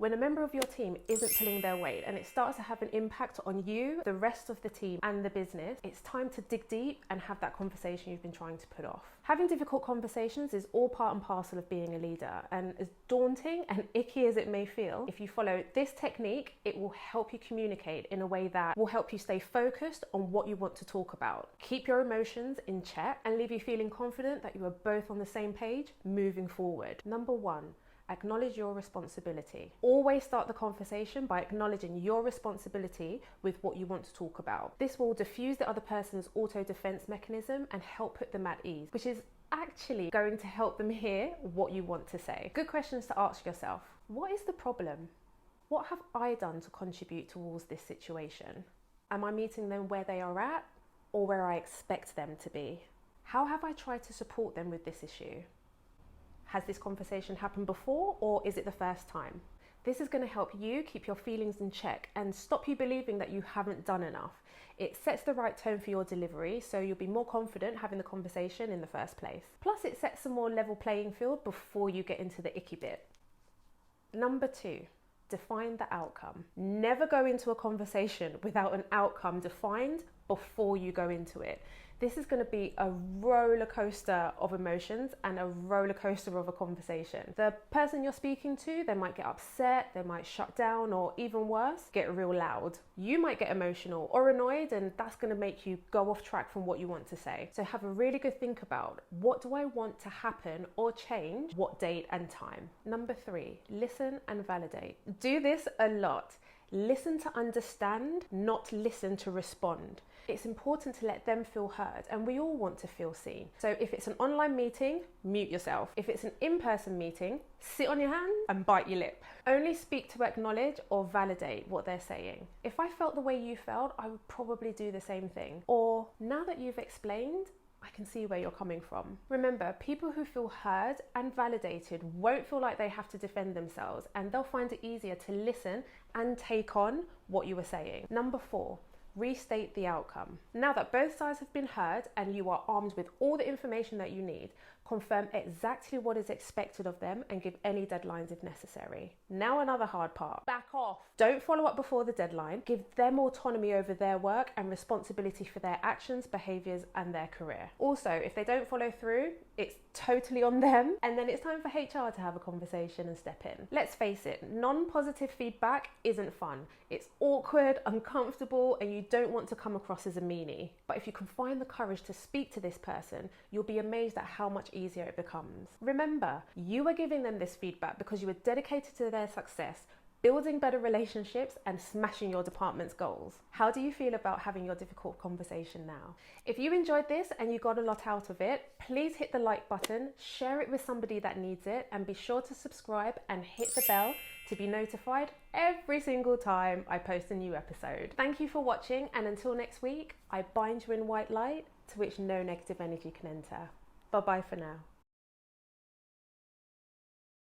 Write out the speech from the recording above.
When a member of your team isn't pulling their weight and it starts to have an impact on you, the rest of the team and the business, it's time to dig deep and have that conversation you've been trying to put off. Having difficult conversations is all part and parcel of being a leader, and as daunting and icky as it may feel, if you follow this technique, it will help you communicate in a way that will help you stay focused on what you want to talk about, keep your emotions in check, and leave you feeling confident that you are both on the same page moving forward. Number one, acknowledge your responsibility. Always start the conversation by acknowledging your responsibility with what you want to talk about. This will diffuse the other person's auto-defense mechanism and help put them at ease, which is actually going to help them hear what you want to say. Good questions to ask yourself. What is the problem? What have I done to contribute towards this situation? Am I meeting them where they are at or where I expect them to be? How have I tried to support them with this issue? Has this conversation happened before, or is it the first time? This is going to help you keep your feelings in check and stop you believing that you haven't done enough. It sets the right tone for your delivery, so you'll be more confident having the conversation in the first place. Plus, it sets a more level playing field before you get into the icky bit. Number two, define the outcome. Never go into a conversation without an outcome defined before you go into it. This is going to be a roller coaster of emotions and a roller coaster of a conversation. The person you're speaking to, they might get upset, they might shut down, or even worse, get real loud. You might get emotional or annoyed, and that's going to make you go off track from what you want to say. So have a really good think about, what do I want to happen or change, what date and time? Number three, listen and validate. Do this a lot. Listen to understand, not listen to respond. It's important to let them feel heard, and we all want to feel seen. So if it's an online meeting, mute yourself. If it's an in-person meeting, sit on your hand and bite your lip. Only speak to acknowledge or validate what they're saying. If I felt the way you felt, I would probably do the same thing. Or, now that you've explained, I can see where you're coming from. Remember, people who feel heard and validated won't feel like they have to defend themselves, and they'll find it easier to listen and take on what you were saying. Number four, restate the outcome. Now that both sides have been heard and you are armed with all the information that you need, confirm exactly what is expected of them and give any deadlines if necessary. Now another hard part, back off. Don't follow up before the deadline. Give them autonomy over their work and responsibility for their actions, behaviours and their career. Also, if they don't follow through, it's totally on them, and then it's time for HR to have a conversation and step in. Let's face it, non-positive feedback isn't fun. It's awkward, uncomfortable, and you don't want to come across as a meanie. But if you can find the courage to speak to this person, you'll be amazed at how much easier it becomes. Remember, you are giving them this feedback because you are dedicated to their success, building better relationships and smashing your department's goals. How do you feel about having your difficult conversation now? If you enjoyed this and you got a lot out of it, please hit the like button, share it with somebody that needs it, and be sure to subscribe and hit the bell to be notified every single time I post a new episode. Thank you for watching, and until next week, I bind you in white light to which no negative energy can enter. Bye-bye for now.